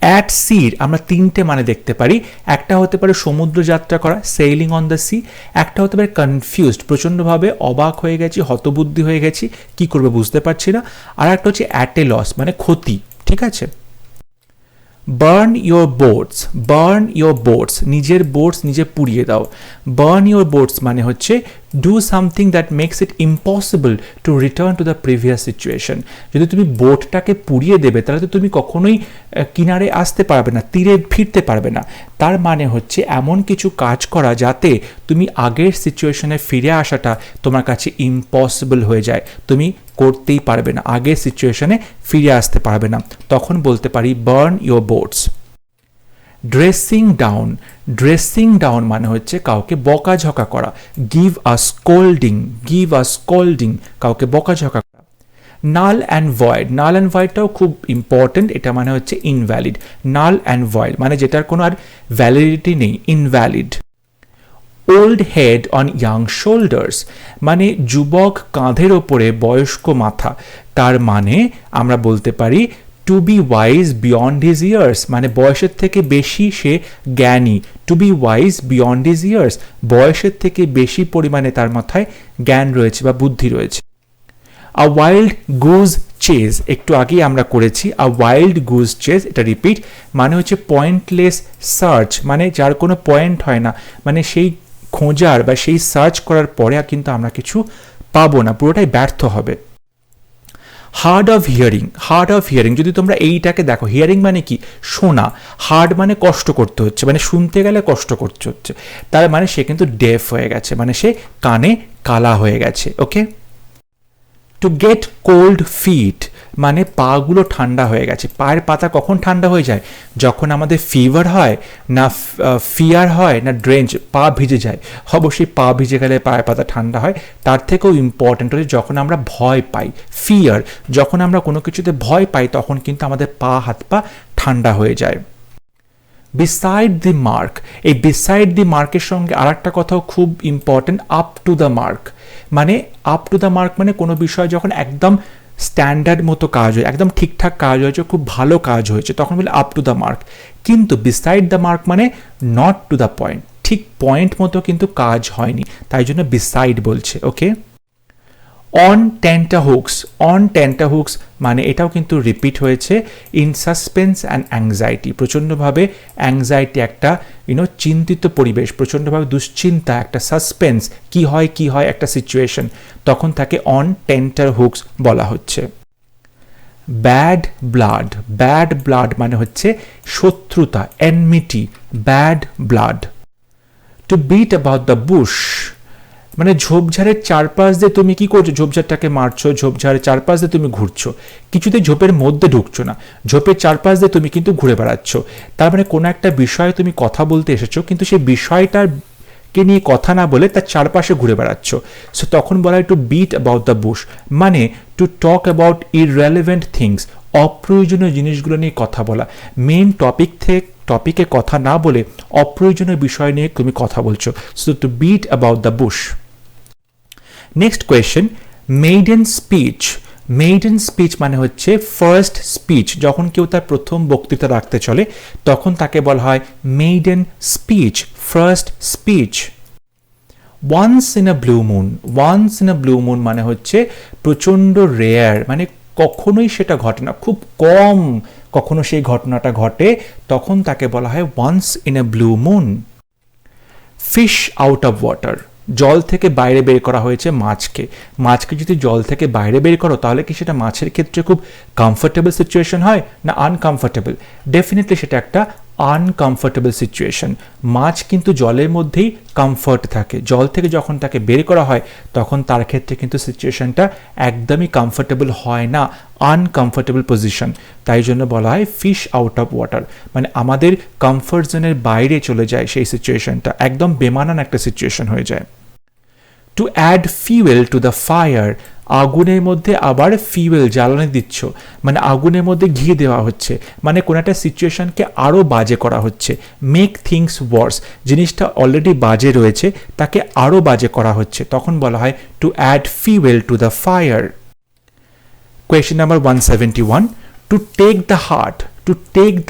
অ্যাট সির আমরা তিনটে মানে দেখতে পারি, একটা হতে পারে সমুদ্র যাত্রা করা, সেইলিং অন দ্য সি, একটা হতে পারে কনফিউজড, প্রচণ্ডভাবে অবাক হয়ে গেছি, হতবুদ্ধি হয়ে গেছি, কি করবে বুঝতে পারছি না, আর একটা হচ্ছে অ্যাট এ লস মানে ক্ষতি, ঠিক আছে। Burn your boats, burn your boats, নিজের বোটস নিজে পুড়িয়ে দাও। বার্ন ইয়োর বোটস মানে হচ্ছে do something that makes it impossible to return to the previous situation. যদি তুমি বোটটাকে পুড়িয়ে দেবে তাহলে তো তুমি কখনোই কিনারে আসতে পারবে না, তীরে ফিরতে পারবে না। তার মানে হচ্ছে এমন কিছু কাজ করা যাতে তুমি আগের সিচুয়েশনে ফিরে আসাটা তোমার কাছে ইম্পসিবল হয়ে যায়, তুমি করতেই পারবে না, আগের সিচুয়েশনে ফিরে আসতে পারবে না, তখন বলতে পারি burn your boats. Dressing down, dressing down মানে হচ্ছে কাউকে বকাঝকা করা, গিভ আ স্কোল্ডিং, গিভ আ স্কোল্ডিং কাউকে বকাঝকা করা। Null and void, null and ভয়েডটাও খুব ইম্পর্টেন্ট, এটা মানে হচ্ছে ইনভ্যালিড। নাল অ্যান্ড ভয়েড মানে যেটার কোনো আর ভ্যালিডিটি নেই, invalid. Old head on young shoulders মানে যুবক কাঁধের ওপরে বয়স্ক মাথা, তার মানে আমরা বলতে পারি to be wise beyond his years মানে বয়সের থেকে বেশি সে জ্ঞানী, to be wise beyond his years বয়সের থেকে বেশি পরিমাণে তার মাথায় জ্ঞান রয়েছে বা বুদ্ধি রয়েছে। আ ওয়াইল্ড গুজ চেজ, একটু আগেই আমরা করেছি, আ ওয়াইল্ড গুজ চেজ, এটা রিপিট, মানে হচ্ছে পয়েন্টলেস সার্চ মানে যার কোনো পয়েন্ট হয় না, মানে সেই খোঁজার বা সেই সার্চ করার পরে কিন্তু আমরা কিছু পাবো না, পুরোটাই ব্যর্থ হবে। Hard of hearing, hard of hearing যদি তোমরা এইটাকে দেখো, হিয়ারিং মানে কি শোনা, হার্ড মানে কষ্ট করতে হচ্ছে, মানে শুনতে গেলে কষ্ট করতে হচ্ছে, তার মানে সে কিন্তু ডেফ হয়ে গেছে, মানে সে কানে কালা হয়ে গেছে। ওকে। টু গেট কোল্ড ফিট মানে পাগুলো ঠান্ডা হয়ে গেছে, পায়ের পাতা কখন ঠান্ডা হয়ে যায়, যখন আমাদের ফিভার হয়, না ফিয়ার হয়, না ড্রেঞ্চ, পা ভিজে যায়, অবশ্যই পা ভিজে গেলে পায়ের পাতা ঠান্ডা হয়। তার থেকেও ইম্পর্টেন্ট হচ্ছে যখন আমরা ভয় পাই, ফিয়ার, যখন আমরা কোনো কিছুতে ভয় পাই তখন কিন্তু আমাদের পা হাত পা ঠান্ডা হয়ে যায়। বিসাইড দি মার্ক, এই বিসাইড দি মার্কের সঙ্গে আর একটা কথাও খুব important, up to the mark মানে আপ টু দ্য মার্ক মানে কোনো বিষয় যখন একদম স্ট্যান্ডার্ড মতো কাজ হয়, একদম ঠিকঠাক কাজ হয়েছে, খুব ভালো কাজ হয়েছে, তখন বলে আপ টু দ্য মার্ক। কিন্তু বিসাইড দ্য মার্ক মানে নট টু দ্য পয়েন্ট, ঠিক পয়েন্ট মতো কিন্তু কাজ হয়নি, তাই জন্য বিসাইড বলছে। ওকে। অন টেন্টাহুক্স মানে এটাও কিন্তু রিপিট হয়েছে, ইন সাসপেন্স অ্যান্ড অ্যাংজাইটি, প্রচণ্ডভাবে অ্যাংজাইটি, একটা চিন্তিত পরিবেশ, প্রচণ্ডভাবে দুশ্চিন্তা, একটা সাসপেন্স, কি হয় একটা সিচুয়েশন, তখন তাকে অন টেন্টারহুক্স বলা হচ্ছে। ব্যাড ব্লাড মানে হচ্ছে শত্রুতা, enmity, bad blood. To beat about the bush মানে ঝোপঝাড়ের চারপাশ দিয়ে তুমি কি করছো, ঝোপঝাড়টাকে মারছো, ঝোপঝাড়ের চারপাশ দিয়ে তুমি ঘুরছো, কিছুতে ঝোপের মধ্যে ঢুকছো না, ঝোপের চারপাশ দিয়ে তুমি কিন্তু ঘুরে বেড়াচ্ছ। তার মানে কোনো একটা বিষয়ে তুমি কথা বলতে এসেছো, কিন্তু সেই বিষয়টার কে নিয়ে কথা না বলে তার চারপাশে ঘুরে বেড়াচ্ছ। সো তখন বলা হয় to beat about the bush, মানে to talk about irrelevant things, অপ্রয়োজনীয় জিনিসগুলো নিয়ে কথা বলা। মেইন টপিকে কথা না বলে অপ্রয়োজনীয় বিষয় নিয়ে তুমি কথা বলছো। So to beat about the bush. Next question, maiden speech মানে হচ্ছে ফার্স্ট স্পিচ, যখন কেউ তার প্রথম বক্তৃতা রাখতে চলে তখন তাকে বলা হয় maiden speech, first speech. Once in a blue moon মানে হচ্ছে প্রচণ্ড রেয়ার, মানে কখনোই সেটা ঘটে না, খুব কম কখনো সেই ঘটনাটা ঘটে, তখন তাকে বলা হয় once in a blue moon. Fish out of water, জল থেকে বাইরে বের করা হয়েছে মাছকে যদি জল থেকে বাইরে বের করো তাহলে কি সেটা মাছের ক্ষেত্রে খুব কমফোর্টেবল সিচুয়েশন হয় না আনকমফোর্টেবল? ডেফিনেটলি সেটা একটা আনকমফোর্টেবল সিচুয়েশন। মাছ কিন্তু জলের মধ্যেই কমফর্ট থাকে, জল থেকে যখন তাকে বের করা হয় তখন তার ক্ষেত্রে কিন্তু সিচুয়েশনটা একদমই কমফোর্টেবল হয় না, আনকমফোর্টেবল পজিশন। তাই জন্য বলা হয় ফিশ আউট অফ ওয়াটার, মানে আমাদের কমফর্ট জোনের বাইরে চলে যায় সেই সিচুয়েশনটা, একদম বেমানান একটা সিচুয়েশন হয়ে যায়। To add fuel to the fire, আগুনের মধ্যে আবার ফিউয়েল জ্বালানি দিচ্ছ, মানে আগুনের মধ্যে ঘি দেওয়া হচ্ছে, মানে কোনো একটা সিচুয়েশনকে আরও বাজে করা হচ্ছে। মেক থিংস ওয়ার্স, জিনিসটা অলরেডি বাজে রয়েছে তাকে আরও বাজে করা হচ্ছে, তখন বলা হয় to add fuel to the fire. Question number 171, to take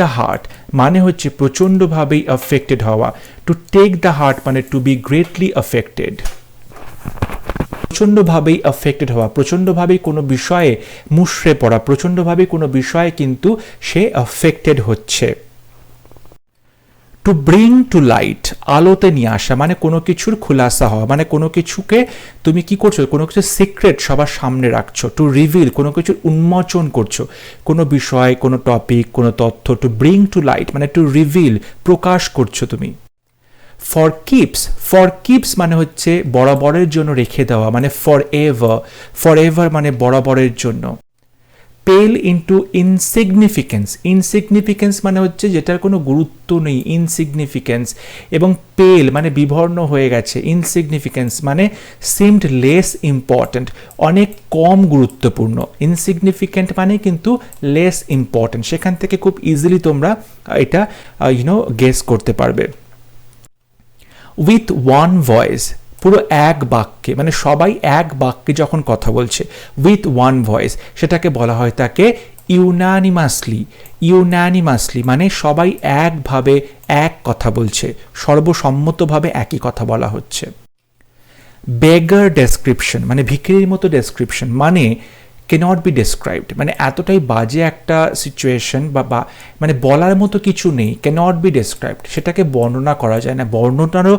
the heart মানে হচ্ছে প্রচণ্ডভাবেই অ্যাফেক্টেড হওয়া। টু টেক দ্য হার্ট মানে টু বি গ্রেটলি অ্যাফেক্টেড, প্রচণ্ডভাবেই অ্যাফেক্টেড হওয়া, প্রচণ্ডভাবেই কোনো বিষয়ে মুষড়ে পড়া, প্রচণ্ডভাবেই কোনো বিষয়ে কিন্তু সে অ্যাফেক্টেড হচ্ছে। টু ব্রিং টু লাইট, আলোতে নিয়ে আসা, মানে কোনো কিছুর খুলাসা হওয়া, মানে কোনো কিছুকে তুমি কি করছো, কোনো কিছু সিক্রেট সবার সামনে রাখছো। টু রিভিল, কোনো কিছুর উন্মোচন করছো, কোনো বিষয়, কোনো টপিক, কোনো তথ্য। টু ব্রিং টু লাইট মানে টু রিভিল, প্রকাশ করছো তুমি। ফর কিপস মানে হচ্ছে বরাবরের জন্য রেখে দেওয়া, মানে ফর এভার মানে বরাবরের জন্য। পেল ইন্টু ইনসিগনিফিকেন্স মানে হচ্ছে যেটার কোনো গুরুত্ব নেই, ইনসিগনিফিকেন্স, এবং পেল মানে বিবর্ণ হয়ে গেছে, ইনসিগনিফিকেন্স মানে সিমড লেস ইম্পর্ট্যান্ট, অনেক কম গুরুত্বপূর্ণ। ইনসিগনিফিকেন্ট মানে কিন্তু লেস ইম্পর্ট্যান্ট, সেখান থেকে খুব ইজিলি তোমরা এটা গেস করতে পারবে। উইথ ওয়ান ভয়েস, পুরো এক বাক্যে, মানে সবাই এক বাক্যে যখন কথা বলছে, উইথ ওয়ান ভয়েস, সেটাকে বলা হয় তাকে ইউনানিমাসলি, মানে সবাই একভাবে এক কথা বলছে, সর্বসম্মতভাবে একই কথা বলা হচ্ছে। বেগার ডেসক্রিপশন মানে ভিখিরির মতো ডেসক্রিপশন, মানে ক্যানট বি ডেসক্রাইবড, মানে এতটাই বাজে একটা সিচুয়েশন বা মানে বলার মতো কিছু নেই, ক্যানট বি ডেসক্রাইবড, সেটাকে বর্ণনা করা যায় না, বর্ণনারও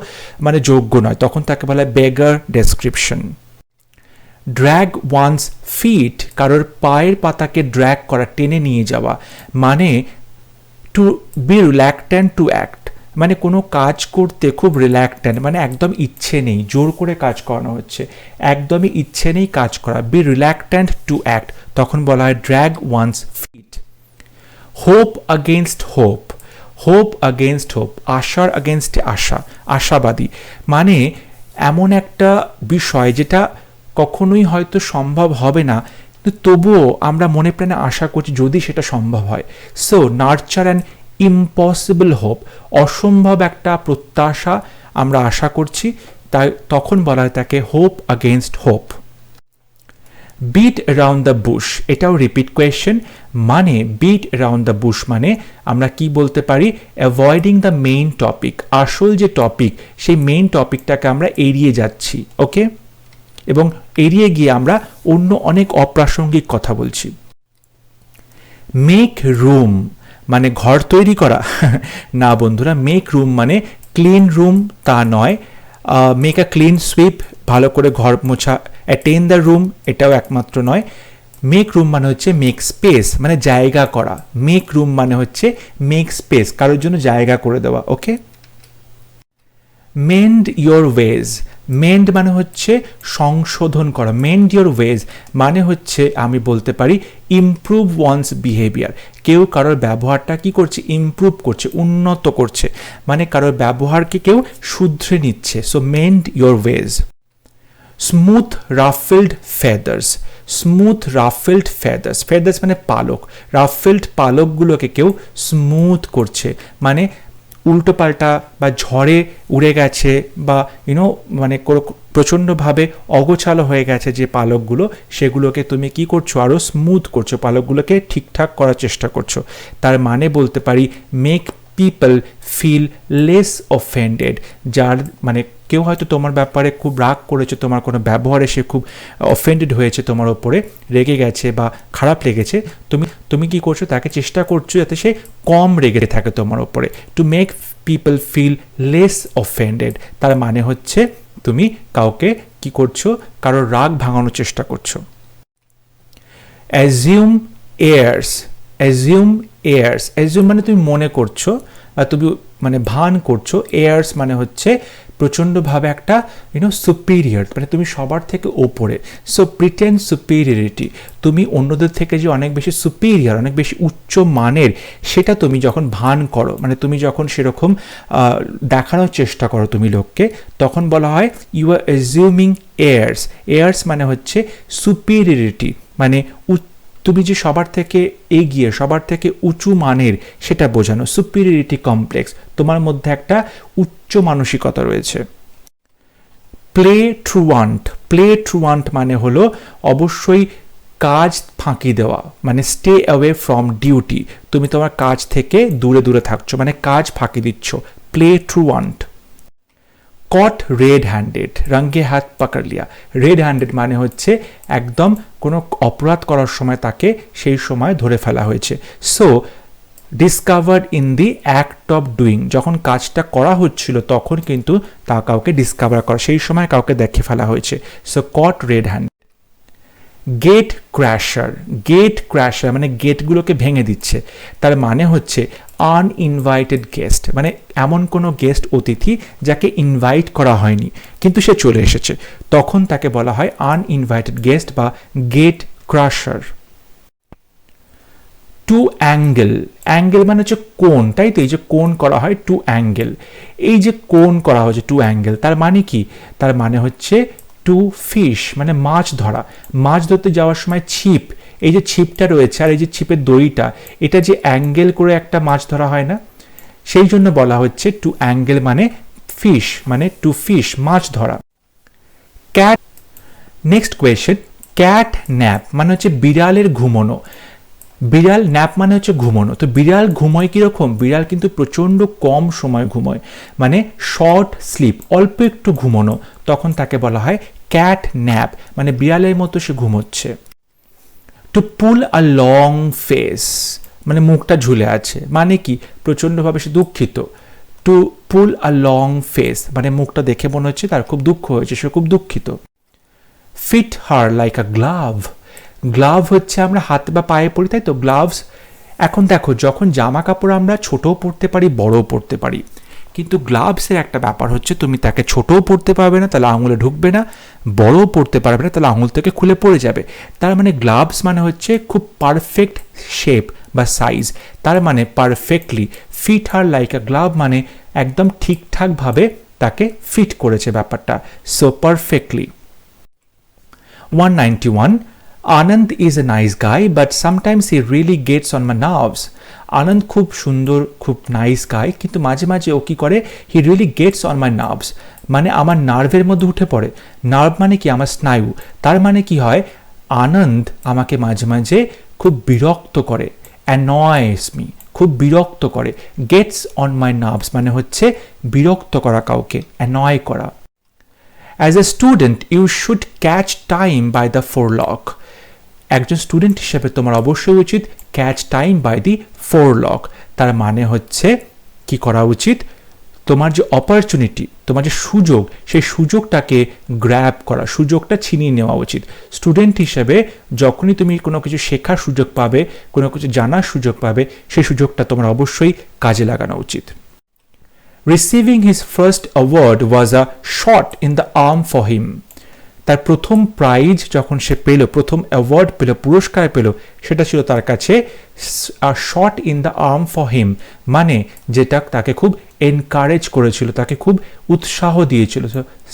মানে যোগ্য নয়, তখন তাকে বলা হয় বেগার ডেসক্রিপশন। ড্র্যাগ ওয়ান্স ফিট, কারোর পায়ের পাতাকে ড্র্যাগ করা, টেনে নিয়ে যাওয়া, মানে টু বি রিল্যাক্ট্যান্ট টু অ্যাক্ট, মানে কোনো কাজ করতে খুব রিল্যাক্ট্যান্ট, মানে একদম ইচ্ছে নেই, জোর করে কাজ করানো হচ্ছে, একদমই ইচ্ছে নেই কাজ করা। বি রিল্যাক্ট্যান্ট টু অ্যাক্ট, তখন বলা হয় drag one's feet. Hope against hope, আশার আগেনস্টে আশাবাদী, মানে এমন একটা বিষয় যেটা কখনোই হয়তো সম্ভব হবে না, কিন্তু তবুও আমরা মনে প্রাণে আশা করছি যদি সেটা সম্ভব হয়। So nurture and impossible hope, অসম্ভব একটা প্রত্যাশা আমরা আশা করছি, তাই তখন বলা হয় তাকে hope against hope. Bit around the Bush, এটাও রিপিট কোয়েশ্চেন, মানে বিট অ্যারাউন্ড দ্য বুশ মানে আমরা কি বলতে পারি, অ্যাভয়েডিং দ্য মেইন টপিক, আসল যে টপিক সেই মেইন টপিকটাকে আমরা এড়িয়ে যাচ্ছি। ওকে, এবং এড়িয়ে গিয়ে আমরা অন্য অনেক অপ্রাসঙ্গিক কথা বলছি। মেক রুম মানে ঘর তৈরি করা না বন্ধুরা, মেক রুম মানে ক্লিন রুম তা নয়। মেক আ ক্লিন সুইপ, ভালো করে ঘর মোছা। অ্যাটেন দ্য রুম, এটাও একমাত্র নয়। মেক রুম মানে হচ্ছে মেক স্পেস, মানে জায়গা করা। মেক রুম মানে হচ্ছে মেক স্পেস, কারোর জন্য জায়গা করে দেওয়া। ওকে, মেন্ড ইয়োর ওয়েজ, মেন্ড মানে হচ্ছে সংশোধন করা। মেন্ড ইয়োর ওয়েজ মানে হচ্ছে আমি বলতে পারি ইমপ্রুভ ওয়ান্স বিহেভিয়ার। কেউ কারোর ব্যবহারটা কি করছে, ইমপ্রুভ করছে, উন্নত করছে, মানে কারোর ব্যবহারকে কেউ শুধরে নিচ্ছে। So mend your ways. Smooth ruffled feathers, smooth ruffled feathers, feathers মানে পালক, রাফেলড পালকগুলোকে কেউ স্মুথ করছে, মানে উল্টো পাল্টা বা ঝড়ে উড়ে গেছে বা মানে প্রচণ্ডভাবে অগোছালো হয়ে গেছে যে পালকগুলো, সেগুলোকে তুমি কি করছো, আরও স্মুথ করছো, পালকগুলোকে ঠিকঠাক করার চেষ্টা করছো। তার মানে বলতে পারি make people feel less offended. যার মানে কেউ হয়তো তোমার ব্যাপারে খুব রাগ করেছে, তোমার কোনো ব্যবহারে সে খুব অফেন্ডেড হয়েছে, তোমার ওপরে রেগে গেছে বা খারাপ লেগেছে, তুমি কি করছো, তাকে চেষ্টা করছো যাতে সে কম রেগে থাকে তোমার ওপরে। To make people feel less offended, তার মানে হচ্ছে তুমি কাউকে কি করছো, কারোর রাগ ভাঙানোর চেষ্টা করছো। Assume ears, assume ears, assume মানে তুমি মনে করছো বা তুমি মানে ভান করছো। এয়ার্স মানে হচ্ছে প্রচণ্ডভাবে একটা সুপিরিয়র, মানে তুমি সবার থেকে ওপরে। সো প্রিটেন্ড সুপিরিয়রিটি, তুমি অন্যদের থেকে যে অনেক বেশি সুপিরিয়র, অনেক বেশি উচ্চ মানের, সেটা তুমি যখন ভান করো, মানে তুমি যখন সেরকম দেখানোর চেষ্টা করো তুমি লোককে, তখন বলা হয় you are assuming airs. Airs মানে হচ্ছে সুপিরিয়রিটি, মানে তুমি যে সবার থেকে এগিয়ে, সবার থেকে উঁচু মানের, সেটা বোঝানো। সুপিরিয়রিটি কমপ্লেক্স, তোমার মধ্যে একটা উচ্চ মানসিকতা রয়েছে। প্লে ট্রুয়ান্ট, প্লে ট্রুয়ান্ট মানে হলো অবশ্যই কাজ ফাঁকি দেওয়া, মানে স্টে অ্যাওয়ে ফ্রম ডিউটি, তুমি তোমার কাজ থেকে দূরে দূরে থাকছো, মানে কাজ ফাঁকি দিচ্ছ। প্লে ট্রুয়ান্ট। কট রেড হ্যান্ডেড, রঙ্গে হাত পাকড় লিয়া। রেড হ্যান্ডেড মানে হচ্ছে একদম কোনো অপরাধ করার সময় তাকে সেই সময় ধরে ফেলা হয়েছে। So discovered in the act of doing, যখন কাজটা করা হচ্ছিল তখন কিন্তু তা কাউকে ডিসকভার করা, সেই সময় কাউকে দেখে ফেলা হয়েছে। So caught red handed. Gate crasher, gate crasher মানে গেটগুলোকে ভেঙে দিচ্ছে, তার মানে হচ্ছে আনইনভাইটেড গেস্ট, মানে এমন কোনো গেস্ট, অতিথি যাকে ইনভাইট করা হয়নি কিন্তু সে চলে এসেছে, তখন তাকে বলা হয় আনইনভাইটেড গেস্ট বা gate crasher. To angle, angle মানে হচ্ছে কোণ, তাই তো, এই যে কোণ করা হয় টু অ্যাঙ্গেল, এই যে কোণ করা হচ্ছে টু অ্যাঙ্গেল, তার মানে কি, তার মানে হচ্ছে টু ফিশ, মানে মাছ ধরা। মাছ ধরতে যাওয়ার সময় ছিপ, এই যে ছিপটা রয়েছে আর এই যে ছিপের দড়িটা, এটা যে অ্যাঙ্গেল করে একটা মাছ ধরা হয় না, সেই জন্য বলা হচ্ছে টু অ্যাঙ্গেল মানে ফিশ, মানে টু ফিশ, মাছ ধরা। Cat, next question, cat nap মানে হচ্ছে বিড়ালের ঘুমোনো। বিড়াল, ন্যাপ মানে হচ্ছে ঘুমোনো, তো বিড়াল ঘুমোয় কীরকম, বিড়াল কিন্তু প্রচণ্ড কম সময় ঘুমোয়, মানে শর্ট স্লিপ, অল্প একটু ঘুমোনো, তখন তাকে বলা হয় ক্যাট ন্যাপ, মানে বিড়ালের মতো সে ঘুমোচ্ছে। Two pool a long face, মানে মুখটা ঝুলে আছে, মানে কি প্রচণ্ডভাবে সে দুঃখিত। Two pool a long face মানে মুখটা দেখে মনে হচ্ছে তার খুব দুঃখ হয়েছে, সে খুব দুঃখিত। Fit her like a glove, glove হচ্ছে আমরা হাতে বা পায়ে পরি, তাই তো, গ্লাভস। এখন দেখো, যখন জামা কাপড় আমরা ছোটও পরতে পারি, বড়ও পরতে পারি, কিন্তু গ্লাভসের একটা ব্যাপার হচ্ছে তুমি তাকে ছোটও পরতে পারবে না, তাহলে আঙুলে ঢুকবে না, বড়ও পরতে পারবে না, তাহলে আঙুল থেকে খুলে পড়ে যাবে। তার মানে গ্লাভস মানে হচ্ছে খুব পারফেক্ট শেপ বা সাইজ, তার মানে perfectly. Fit her like a glove মানে একদম ঠিকঠাকভাবে তাকে ফিট করেছে ব্যাপারটা, so perfectly. 191, Anand is a nice guy but sometimes he really gets on my nerves. আনন্দ খুব সুন্দর, খুব নাইস গাই, কিন্তু মাঝে মাঝে ও কী করে, he really gets on my nerves, মানে আমার নার্ভের মধ্যে উঠে পড়ে। নার্ভ মানে কি, আমার স্নায়ু, তার মানে কি হয়, আনন্দ আমাকে মাঝে মাঝে খুব বিরক্ত করে, অ্যানয়েস মি, খুব বিরক্ত করে। গেটস অন মাই নার্ভস মানে হচ্ছে বিরক্ত করা কাউকে, অ্যানয় করা। As a student you should catch time by the forelock. একজন স্টুডেন্ট হিসেবে তোমার অবশ্যই উচিত catch time by the forelock. তার মানে হচ্ছে কি করা উচিত, তোমার যে অপরচুনিটি, তোমার যে সুযোগ, সেই সুযোগটাকে গ্র্যাব করা, সুযোগটা ছিনিয়ে নেওয়া উচিত। স্টুডেন্ট হিসেবে যখনই তুমি কোনো কিছু শেখার সুযোগ পাবে, কোনো কিছু জানার সুযোগ পাবে, সেই সুযোগটা তোমার অবশ্যই কাজে লাগানো উচিত। Receiving his first award was a shot in the arm for him. তার প্রথম প্রাইজ যখন সে পেল, প্রথম অ্যাওয়ার্ড পেল, পুরস্কার পেল, সেটা ছিল তার কাছে shot in the arm for him, মানে যেটা তাকে খুব এনকারেজ করেছিল, তাকে খুব উৎসাহ দিয়েছিল।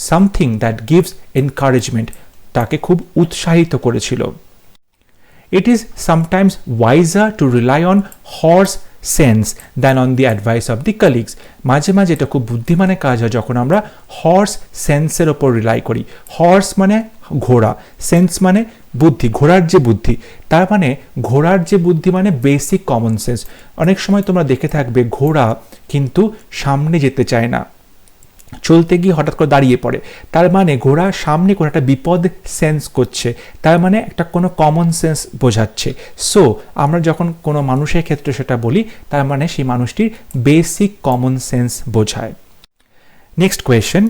সামথিং দ্যাট গিভস এনকারেজমেন্ট, তাকে খুব উৎসাহিত করেছিল। It is sometimes wiser two rely on horse sense than on the advice of the colleagues. মাঝে মাঝে এটা খুব বুদ্ধিমানের কাজ হয় যখন আমরা হর্স সেন্সের ওপর রিলাই করি। হর্স মানে ঘোড়া, সেন্স মানে বুদ্ধি, ঘোড়ার যে বুদ্ধি, তার মানে ঘোড়ার যে বুদ্ধি মানে বেসিক কমন সেন্স। অনেক সময় তোমরা দেখে থাকবে ঘোড়া কিন্তু সামনে যেতে চায় না, চলতে গিয়ে হঠাৎ করে দাঁড়িয়ে পড়ে, তার মানে ঘোড়া সামনে কোনো একটা বিপদ সেন্স করছে, তার মানে একটা কোনো কমন সেন্স বোঝাচ্ছে। সো আমরা যখন কোনো মানুষের ক্ষেত্রে সেটা বলি, তার মানে সেই মানুষটির বেসিক কমন সেন্স বোঝায়। Next question,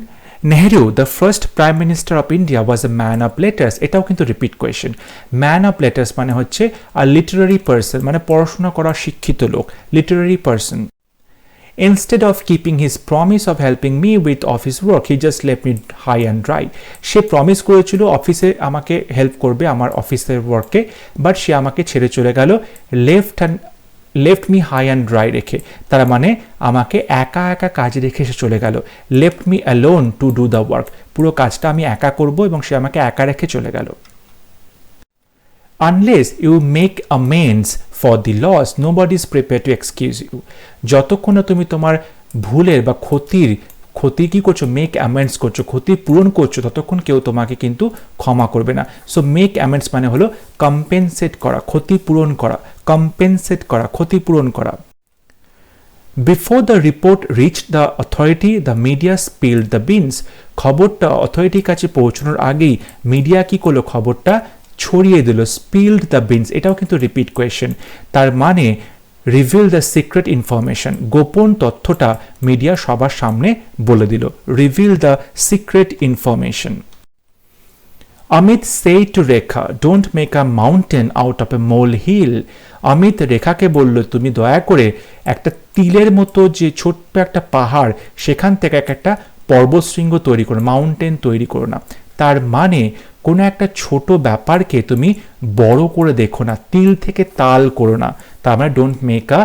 Nehru the first prime minister of India was a man of letters. এটাও কিন্তু repeat question. Man of letters মানে হচ্ছে আ লিটারারি পার্সন, মানে পড়াশোনা করা শিক্ষিত লোক, Literary person. Instead of keeping his promise of helping me with office work, he just left me high and dry. Say promise করেছিল অফিসে আমাকে হেল্প করবে আমার অফিসের ওয়ার্কে, বাট সে আমাকে ছেড়ে চলে গেল left me high and dry রেখে। তার মানে আমাকে একা একা কাজে রেখে সে চলে গেল। Left me alone to do the work, পুরো কাজটা আমি একা করব এবং সে আমাকে একা রেখে চলে গেল। Unless you make amends for the loss, nobody is prepared to excuse you. যতক্ষণ না তুমি তোমার ভুলের বা ক্ষতি কি করছো, মেক অ্যামেন্ডস করছো, ক্ষতি পূরণ করছো, ততক্ষণ কেউ তোমাকে কিন্তু ক্ষমা করবে না। সো মেক অ্যামেন্ডস মানে হলো কম্পেনসেট করা, ক্ষতিপূরণ করা, কম্পেনসেট করা, ক্ষতিপূরণ করা। Before the report reached the authority, the media spilled the beans. খবরটা অথরিটির কাছে পৌঁছানোর আগেই মিডিয়া কি করলো, খবরটা ছড়িয়ে দিল। স্পিল্ড দ্য বিনস, এটাও কিন্তু রিপিট কোয়েশ্চেন। তার মানে রিভিল দ্য সিক্রেট ইনফরমেশন, গোপন তথ্যটা মিডিয়া সবার সামনে বলে দিল। Reveal the secret information. Amit সেই to Rekha, don't make a mountain out of a molehill. Amit রেখাকে বলল, তুমি দয়া করে একটা তিলের মতো যে ছোট্ট একটা পাহাড়, সেখান থেকে একটা পর্বতশৃঙ্গ তৈরি করো, মাউন্টেন তৈরি করো না। তার মানে কোনো একটা ছোট ব্যাপারকে তুমি বড় করে দেখো না, তিল থেকে তাল করো না। তার মানে don't make a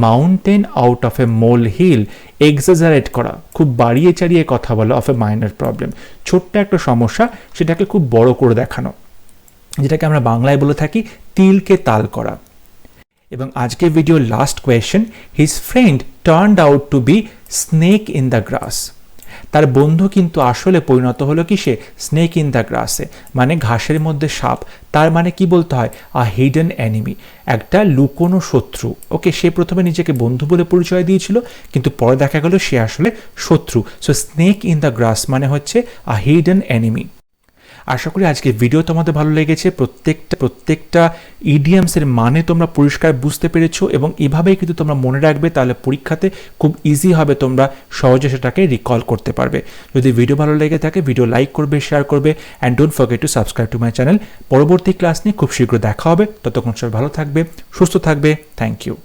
mountain out of a molehill, exaggerate করা, খুব বাড়িয়ে চাড়িয়ে কথা বলা, অফ এ মাইনর প্রবলেম, ছোট্ট একটা সমস্যা সেটাকে খুব বড় করে দেখানো, যেটাকে আমরা বাংলায় বলে থাকি তিলকে তাল করা। এবং আজকের ভিডিওর last question, his friend turned out to be snake in the grass. তার বন্ধু কিন্তু আসলে পরিণত হলো কি, সে স্নেক ইন দ্য গ্রাসে, মানে ঘাসের মধ্যে সাপ। তার মানে কি বলতে হয়, আ হিডেন এনিমি, একটা লুকোনো শত্রু। ওকে, সে প্রথমে নিজেকে বন্ধু বলে পরিচয় দিয়েছিল, কিন্তু পরে দেখা গেল সে আসলে শত্রু। সো স্নেক ইন দ্য গ্রাস মানে হচ্ছে আ হিডেন এনিমি। আশা করি আজকে ভিডিও তোমাদের ভালো লেগেছে। প্রত্যেকটা ইডিয়ামসের মানে তোমরা পরিষ্কার বুঝতে পেরেছো এবং এভাবেই কিন্তু তোমরা মনে রাখবে, তাহলে পরীক্ষাতে খুব ইজি হবে, তোমরা সহজে সেটাকে রিকল করতে পারবে। যদি ভিডিও ভালো লেগে থাকে, ভিডিও লাইক করবে, শেয়ার করবে, and don't forget to subscribe to my channel. পরবর্তী ক্লাস নিয়ে খুব শীঘ্র দেখা হবে, ততক্ষণ সবাই ভালো থাকবে, সুস্থ থাকবে। Thank you.